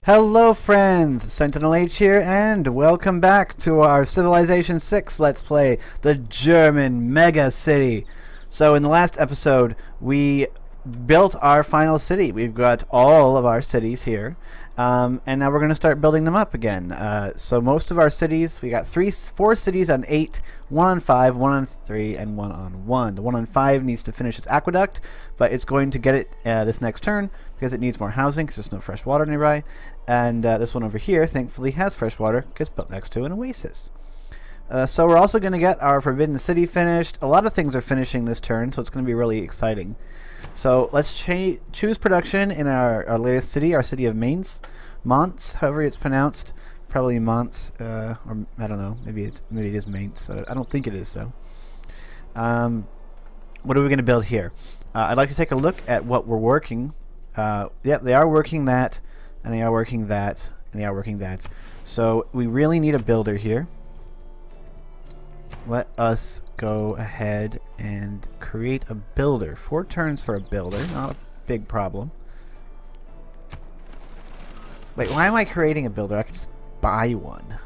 Hello friends, SentinalH here, and welcome back to our Civilization 6 Let's Play, the German Mega City. So in the last episode, we built our final city. We've got all of our cities here, and now we're going to start building them up again. So most of our cities, we got 4 cities on 8, 1 on 5, 1 on 3, and 1 on 1. The 1 on 5 needs to finish its aqueduct, but it's going to get it this next turn because it needs more housing because there's no fresh water nearby. And this one over here, thankfully, has fresh water, gets built next to an oasis. So we're also going to get our Forbidden City finished. A lot of things are finishing this turn, so it's going to be really exciting. So let's choose production in our latest city, our city of Mainz. Mons, however it's pronounced. Probably Mons, or I don't know. Maybe it is Mainz. I don't think it is, though. What are we going to build here? I'd like to take a look at what we're working. Yep, they are working that. And they are working that, and they are working that. So we really need a builder here. Let us go ahead and create a builder. 4 turns for a builder, not a big problem. Wait, why am I creating a builder? I could just buy one.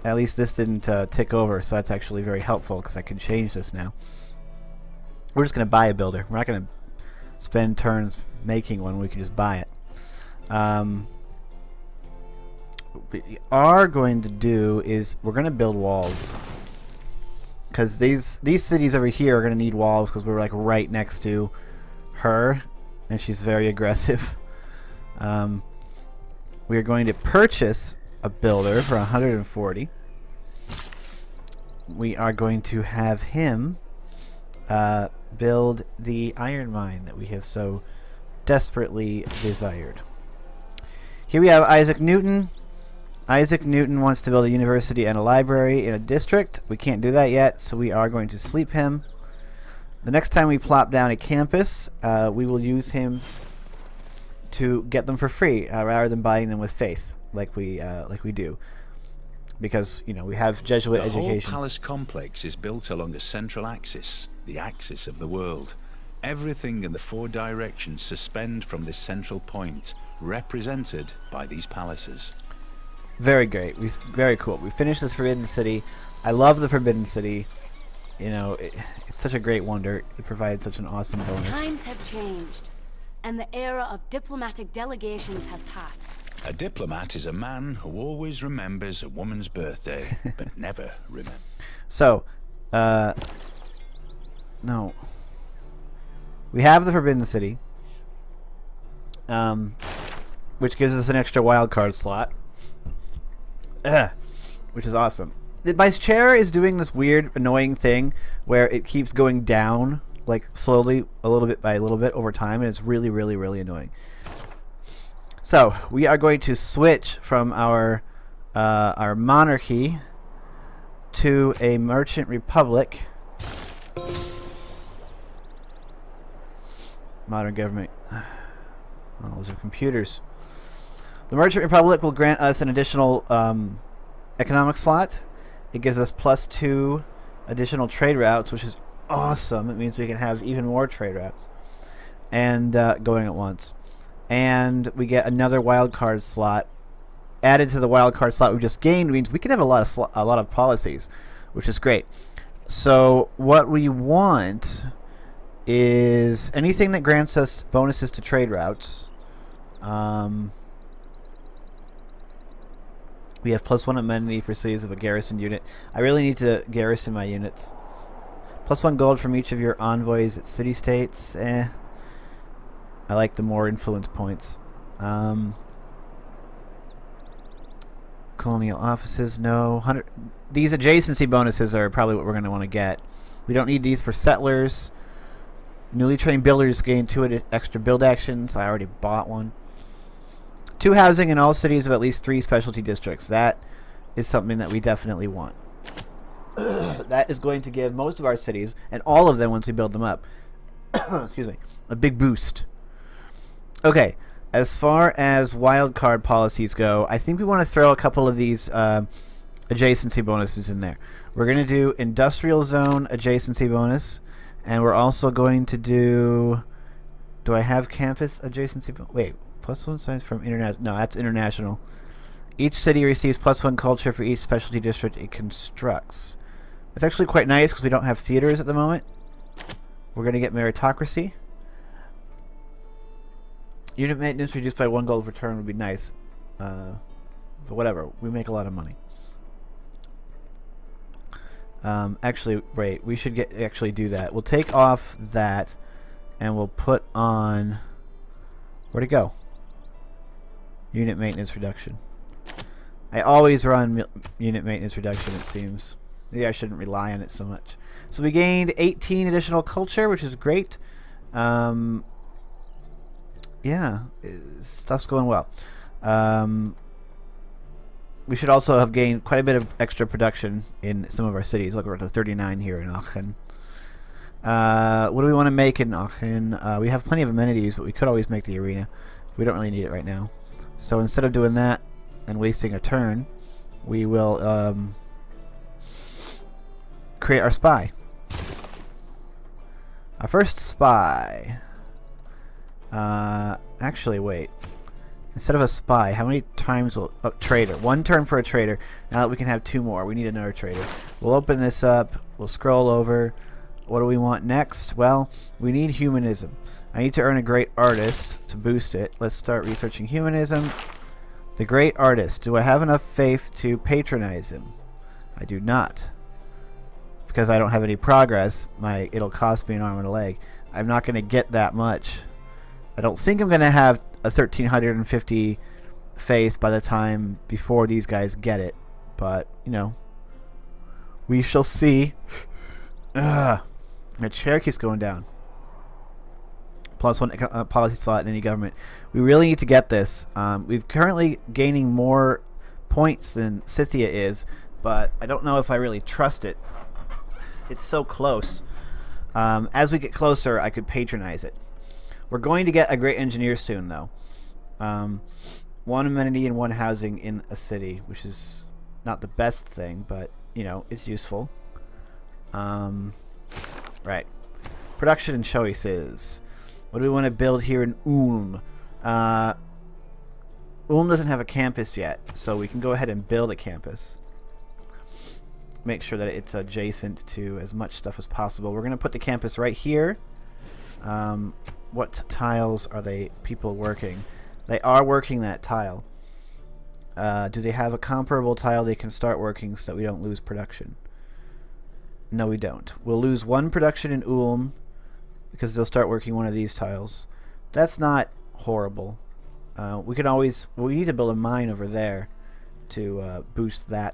At least this didn't tick over, so that's actually very helpful because I can change this now. We're just going to buy a builder. We're not going to spend turns making one. We can just buy it. What we are going to do is we're going to build walls, because these cities over here are going to need walls because we're like right next to her and she's very aggressive. We are going to purchase a builder for 140. We are going to have him build the iron mine that we have so desperately desired. Here we have Isaac Newton. Isaac Newton wants to build a university and a library in a district. We can't do that yet, so we are going to sleep him. The next time we plop down a campus, we will use him to get them for free rather than buying them with faith like we do. Because, you know, we have Jesuit education. The whole palace complex is built along a central axis, the axis of the world. Everything in the 4 directions suspend from this central point, represented by these palaces. Very great. Very cool. We finished this Forbidden City. I love the Forbidden City. You know, it's such a great wonder. It provides such an awesome bonus. Times have changed, and the era of diplomatic delegations has passed. A diplomat is a man who always remembers a woman's birthday, but never remembers. So, no. We have the Forbidden City, which gives us an extra wildcard slot, which is awesome. My chair is doing this weird, annoying thing where it keeps going down, like slowly, a little bit by a little bit over time, and it's really, really, really annoying. So we are going to switch from our monarchy to a merchant republic. Modern government. Oh, those are computers. The Merchant Republic will grant us an additional economic slot. It gives us +2 additional trade routes, which is awesome. It means we can have even more trade routes and going at once. And we get another wildcard slot added to the wildcard slot we just gained. Means we can have a lot of policies, which is great. So what we want is anything that grants us bonuses to trade routes. We have +1 amenity for cities of a garrison unit. I really need to garrison my units. +1 gold from each of your envoys at city-states. I like the more influence points. Colonial offices, no. 100. These adjacency bonuses are probably what we're going to want to get. We don't need these for settlers. Newly trained builders gain 2 extra build actions. I already bought one. 2 housing in all cities of at least 3 specialty districts. That is something that we definitely want. That is going to give most of our cities, and all of them once we build them up, excuse me, a big boost. Okay, as far as wildcard policies go, I think we want to throw a couple of these adjacency bonuses in there. We're going to do industrial zone adjacency bonus. And we're also going to do Do I have campus adjacency? Wait, +1 science from international. No, that's international. Each city receives +1 culture for each specialty district it constructs. It's actually quite nice because we don't have theaters at the moment. We're going to get meritocracy. Unit maintenance reduced by 1 gold per turn would be nice. But whatever, we make a lot of money. Actually, wait, we should actually do that. We'll take off that, and we'll put on... Where'd it go? Unit maintenance reduction. I always run unit maintenance reduction, it seems. Maybe I shouldn't rely on it so much. So we gained 18 additional culture, which is great. Yeah, stuff's going well. We should also have gained quite a bit of extra production in some of our cities. Look, we're at 39 here in Aachen. What do we want to make in Aachen? We have plenty of amenities, but we could always make the arena. We don't really need it right now. So instead of doing that and wasting a turn, we will create our spy. Our first spy. Actually, wait. Instead of a spy, how many times will... Oh, trader. 1 turn for a trader. Now that we can have 2 more, we need another trader. We'll open this up. We'll scroll over. What do we want next? Well, we need humanism. I need to earn a great artist to boost it. Let's start researching humanism. The great artist. Do I have enough faith to patronize him? I do not. Because I don't have any progress, it'll cost me an arm and a leg. I'm not going to get that much. I don't think I'm going to have a 1350 faith by the time before these guys get it. But, you know, we shall see. My chair keeps going down. +1 policy slot in any government. We really need to get this. We're currently gaining more points than Scythia is, but I don't know if I really trust it. It's so close. As we get closer, I could patronize it. We're going to get a great engineer soon, though. 1 amenity and 1 housing in a city, which is not the best thing, but, you know, it's useful. Right. Production and choices. What do we want to build here in Ulm? Ulm doesn't have a campus yet, so we can go ahead and build a campus. Make sure that it's adjacent to as much stuff as possible. We're going to put the campus right here. What tiles are people working? They are working that tile. Do they have a comparable tile they can start working so that we don't lose production? No, we don't. We'll lose 1 production in Ulm because they'll start working one of these tiles. That's not horrible. We need to build a mine over there to boost that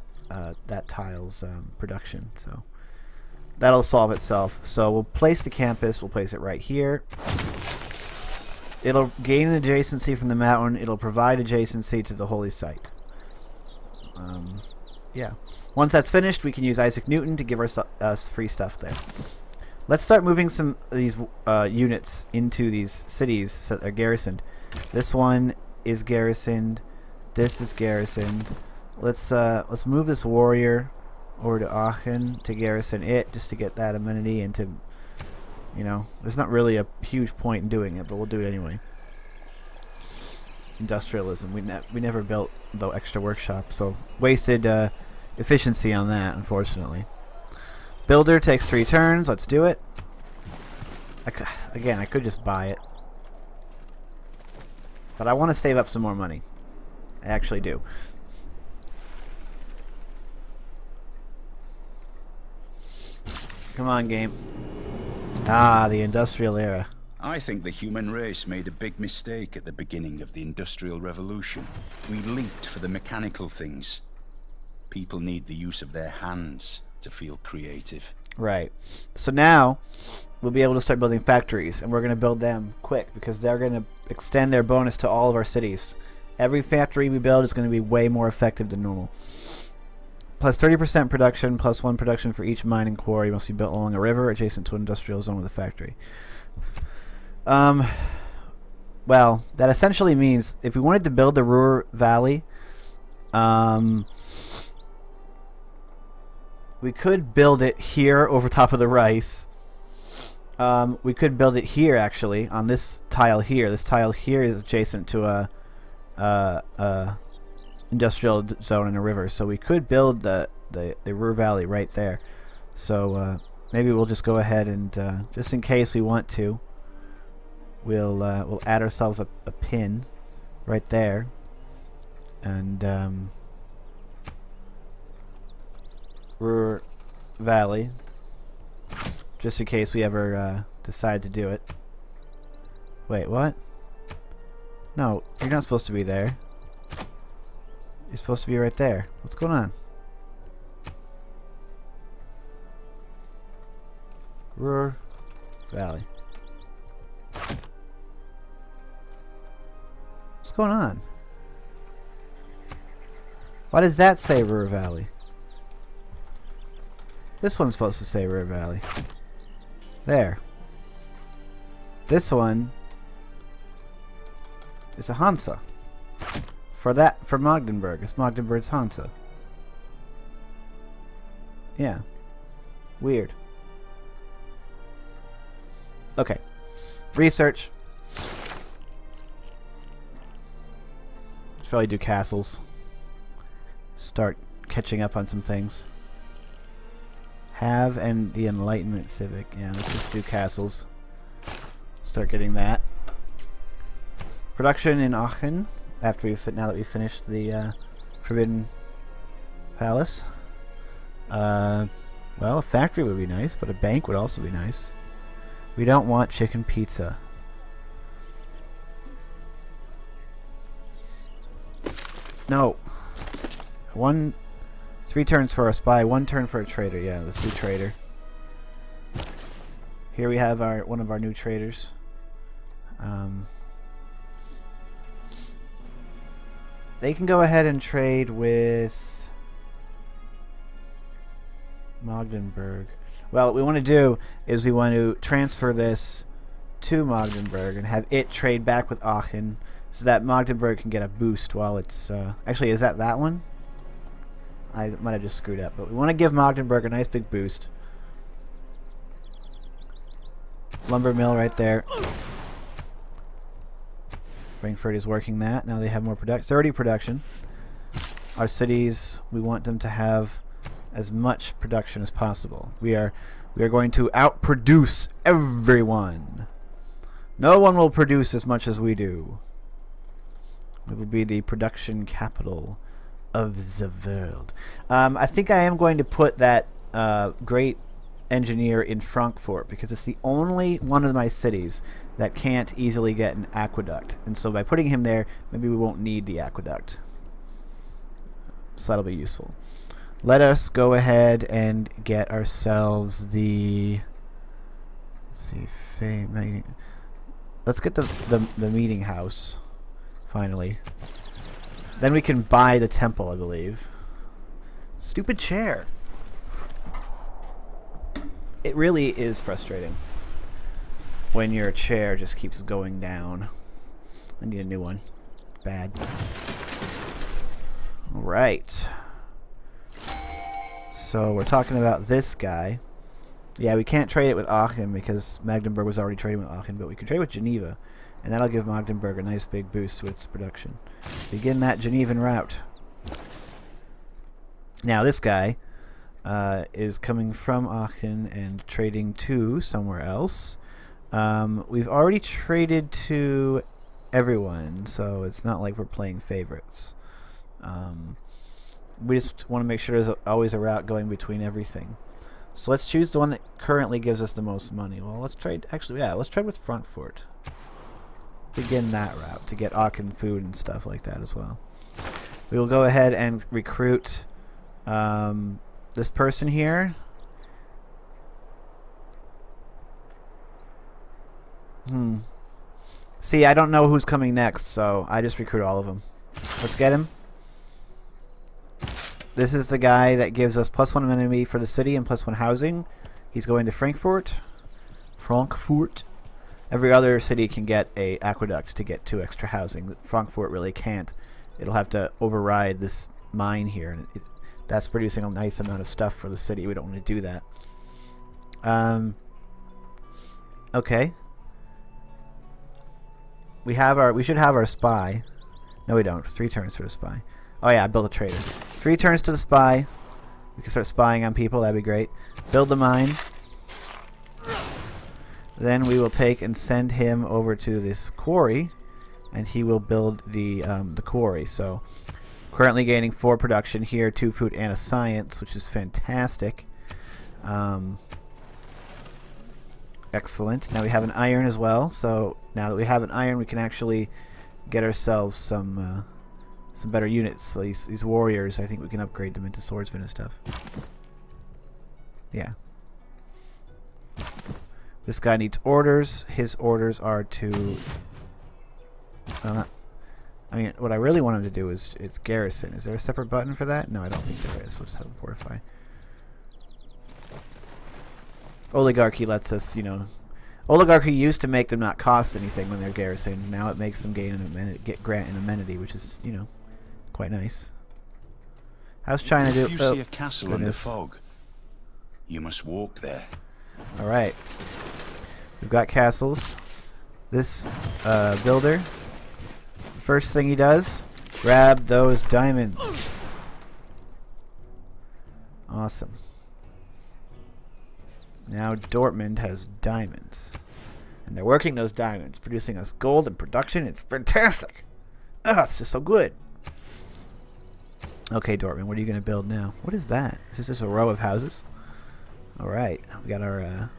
tile's production. So that'll solve itself. So we'll place the campus. We'll place it right here. It'll gain an adjacency from the mountain. It'll provide adjacency to the holy site. Yeah. Once that's finished, we can use Isaac Newton to give us free stuff there. Let's start moving some of these units into these cities that are garrisoned. This one is garrisoned. This is garrisoned. Let's move this warrior over to Aachen to garrison it, just to get that amenity and to, you know, there's not really a huge point in doing it, but we'll do it anyway. Industrialism. We never built the extra workshop, so wasted efficiency on that, unfortunately. Builder takes 3 turns. Let's do it. Again, I could just buy it, but I want to save up some more money. I actually do. Come on, game. Ah, the industrial era. I think the human race made a big mistake at the beginning of the Industrial Revolution. We leaped for the mechanical things. People need the use of their hands to feel creative. Right. So now we'll be able to start building factories, and we're going to build them quick because they're going to extend their bonus to all of our cities. Every factory we build is going to be way more effective than normal. Plus 30% production, plus 1 production for each mine and quarry must be built along a river adjacent to an industrial zone with a factory. Well, that essentially means if we wanted to build the Ruhr Valley, we could build it here over top of the rice, We could build it here, actually, on this tile here. This tile here is adjacent to a industrial zone and a river, so we could build the Ruhr Valley right there. So maybe we'll just go ahead and just in case we want to, we'll add ourselves a pin right there, and Ruhr Valley, just in case we ever decide to do it. Wait, what? No, you're not supposed to be there. You're supposed to be right there. What's going on? Ruhr Valley. What's going on? Why does that say Ruhr Valley? This one's supposed to say Ruhr Valley. There. This one is a Hansa. For Magdeburg. It's Magdeburg's Hansa. Yeah. Weird. Okay. Research. Should probably do castles. Start catching up on some things. Have and the Enlightenment Civic. Yeah, let's just do castles. Start getting that. Production in Aachen. After now that we finished the Forbidden Palace. Well, a factory would be nice, but a bank would also be nice. We don't want chicken pizza. No. 3 turns for a spy, 1 turn for a trader. Yeah, let's do trader. Here we have one of our new traders. They can go ahead and trade with Magdeburg. Well, what we want to do is we want to transfer this to Magdeburg and have it trade back with Aachen so that Magdeburg can get a boost while it's... actually, is that one? I might have just screwed up, but we want to give Magdeburg a nice big boost. Lumber mill right there. Frankfurt is working that. Now they have more production. 30 production. Our cities, we want them to have as much production as possible. We are going to outproduce everyone. No one will produce as much as we do. We will be the production capital of the world. I think I am going to put that great engineer in Frankfurt because it's the only one of my cities that can't easily get an aqueduct. And so by putting him there, maybe we won't need the aqueduct. So that'll be useful. Let us go ahead and get ourselves the... Let's get the meeting house, finally. Then we can buy the temple, I believe. Stupid chair. It really is frustrating when your chair just keeps going down. I need a new one. Bad. Alright. So we're talking about this guy. Yeah, we can't trade it with Aachen because Magdeburg was already trading with Aachen, but we can trade with Geneva, and that'll give Magdeburg a nice big boost to its production. Begin that Genevan route. Now this guy is coming from Aachen and trading to somewhere else. We've already traded to everyone, so it's not like we're playing favorites. We just want to make sure there's always a route going between everything. So let's choose the one that currently gives us the most money. Well, let's trade. Actually, yeah, let's trade with Frankfurt. Begin that route to get Aachen food and stuff like that as well. We will go ahead and recruit this person here. See, I don't know who's coming next, so I just recruit all of them. Let's get him. This is the guy that gives us +1 enemy for the city and +1 housing. He's going to Frankfurt. Every other city can get a aqueduct to get 2 extra housing. Frankfurt really can't. It'll have to override this mine here, and that's producing a nice amount of stuff for the city. We don't want to do that. Okay. We should have our spy. No, we don't. 3 turns for the spy. Oh yeah, I built a trader. 3 turns to the spy. We can start spying on people. That'd be great. Build the mine. Then we will take and send him over to this quarry, and he will build the quarry. So currently gaining 4 production here, 2 food, and a science, which is fantastic. Excellent. Now we have an iron as well. So now that we have an iron, we can actually get ourselves some better units. So these warriors, I think we can upgrade them into swordsmen and stuff. Yeah. This guy needs orders. His orders are to... I mean, what I really want him to do is garrison. Is there a separate button for that? No, I don't think there is. So let's have him fortify. Oligarchy lets us, you know... Oligarchy used to make them not cost anything when they're garrisoned. Now it makes them grant an amenity, which is, you know, quite nice. How's China do? If you see a castle under fog, you must walk there. All right. We've got castles. This builder, first thing he does, grab those diamonds. Awesome. Now Dortmund has diamonds. And they're working those diamonds, producing us gold and production. It's fantastic. Ah, it's just so good. Okay, Dortmund, what are you going to build now? What is that? Is this just a row of houses? Alright, we got our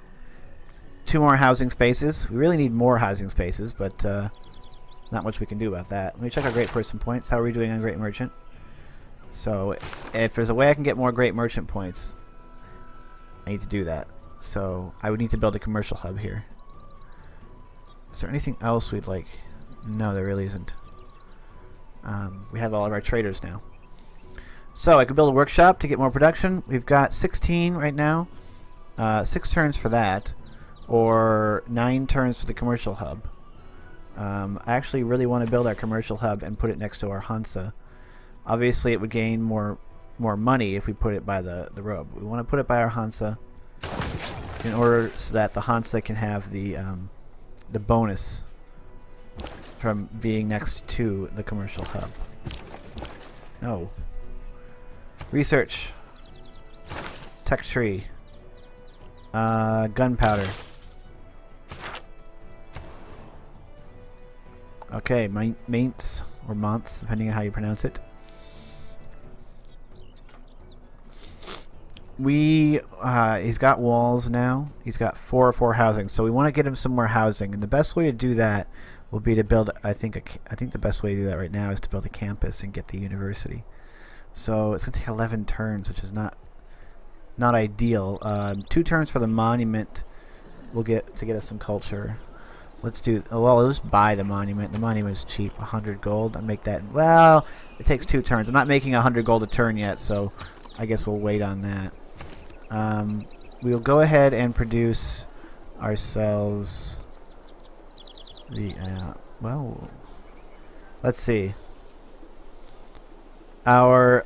2 more housing spaces. We really need more housing spaces, but not much we can do about that. Let me check our great person points. How are we doing on great merchant? So if there's a way I can get more great merchant points, I need to do that. So I would need to build a commercial hub here. Is there anything else we'd like? No, there really isn't. We have all of our traders now. So I could build a workshop to get more production. We've got 16 right now. 6 turns for that, or 9 turns for the commercial hub. I actually really want to build our commercial hub and put it next to our Hansa. Obviously, it would gain more money if we put it by the road. We want to put it by our Hansa in order so that the Hansa can have the bonus from being next to the commercial hub. No. Research. Tech tree. Gunpowder. Okay, Mainz or Monts, depending on how you pronounce it. He's got walls now. He's got 4 housing, so we want to get him some more housing, and the best way to do that will be to build. I think the best way to do that right now is to build a campus and get the university. So it's gonna take 11 turns, which is not ideal. 2 turns for the monument. We'll get us some culture. Let's do. Oh, well, let's buy the monument. The monument is cheap, 100 gold. I make that. Well, it takes 2 turns. I'm not making 100 gold a turn yet, so I guess we'll wait on that. We'll go ahead and produce ourselves the. Well, let's see. Our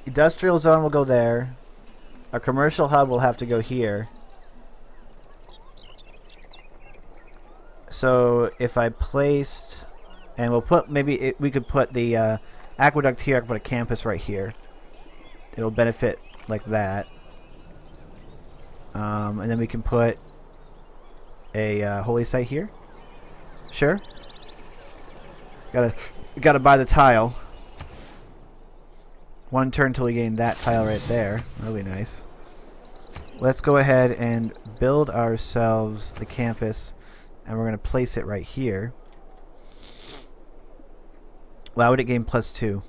industrial zone will go there. Our commercial hub will have to go here. So if I placed, and we'll put we could put the aqueduct here. I could put a campus right here. It'll benefit like that. And then we can put a holy site here. Sure. Gotta buy the tile. 1 turn till we gain that tile right there. That'll be nice. Let's go ahead and build ourselves the campus, and we're going to place it right here. Why would it gain +2?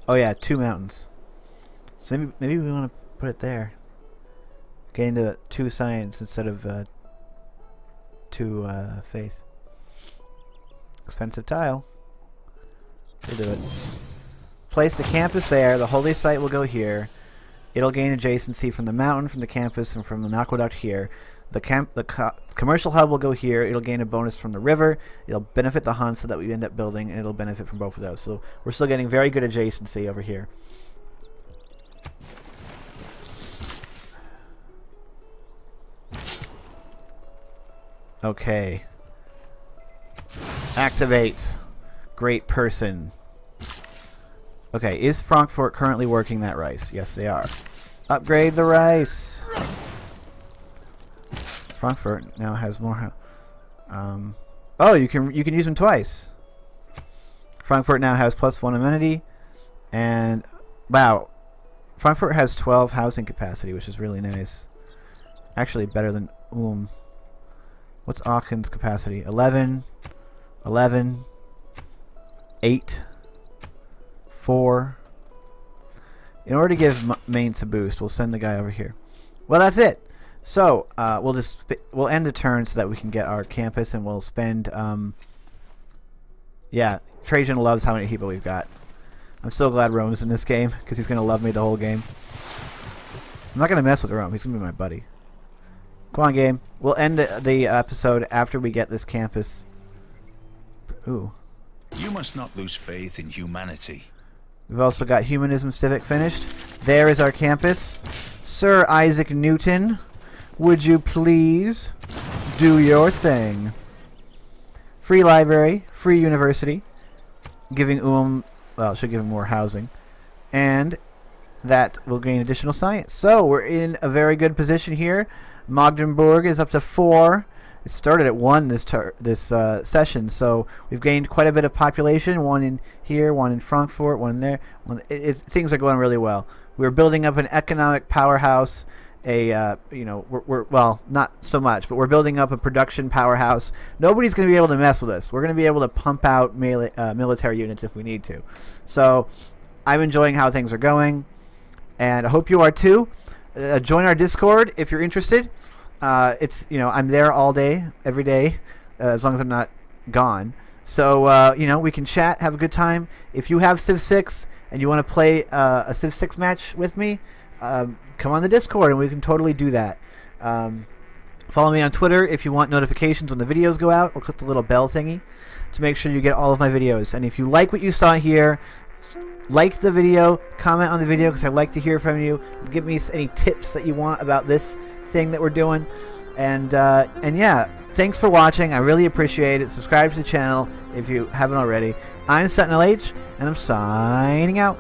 Oh yeah, 2 mountains. So maybe we want to put it there. Gain the 2 science instead of 2 faith. Expensive tile. We'll do it. Place the campus there. The holy site will go here. It'll gain adjacency from the mountain, from the campus, and from an aqueduct here. The commercial hub will go here. It'll gain a bonus from the river. It'll benefit the Hansa that we end up building, and it'll benefit from both of those. So we're still getting very good adjacency over here. Okay. Activate. Great person. Okay, is Frankfurt currently working that rice? Yes, they are. Upgrade the rice. Frankfurt now has more. Oh, you can use them twice. Frankfurt now has +1 amenity, and wow, Frankfurt has 12 housing capacity, which is really nice. Actually, better than What's Aachen's capacity? 11, 11, 8, 4. In order to give Mainz a boost, we'll send the guy over here. Well, that's it. So we'll end the turn so that we can get our campus, and we'll spend. Yeah, Trajan loves how many people we've got. I'm so glad Rome's in this game because he's gonna love me the whole game. I'm not gonna mess with Rome. He's gonna be my buddy. Come on, game. We'll end the episode after we get this campus. Ooh. You must not lose faith in humanity. We've also got Humanism Civic finished. There is our campus. Sir Isaac Newton, would you please do your thing? Free library, free university, giving well, should give him more housing, and that will gain additional science. So we're in a very good position here. Magdeburg is up to 4. It started at 1 this session, so we've gained quite a bit of population. 1 in here, 1 in Frankfurt, 1 in there. Things are going really well. We're building up an economic powerhouse. We're well, not so much, but we're building up a production powerhouse. Nobody's going to be able to mess with us. We're going to be able to pump out military units if we need to. So I'm enjoying how things are going, and I hope you are too. Join our Discord if you're interested. I'm there all day, every day, as long as I'm not gone. So we can chat, have a good time. If you have Civ 6 and you want to play a Civ 6 match with me, come on the Discord and we can totally do that. Follow me on Twitter if you want notifications when the videos go out, or click the little bell thingy to make sure you get all of my videos. And if you like what you saw here, like the video, comment on the video because I'd like to hear from you. Give me any tips that you want about this thing that we're doing. And yeah, thanks for watching. I really appreciate it. Subscribe to the channel if you haven't already. I'm SentinalH, and I'm signing out.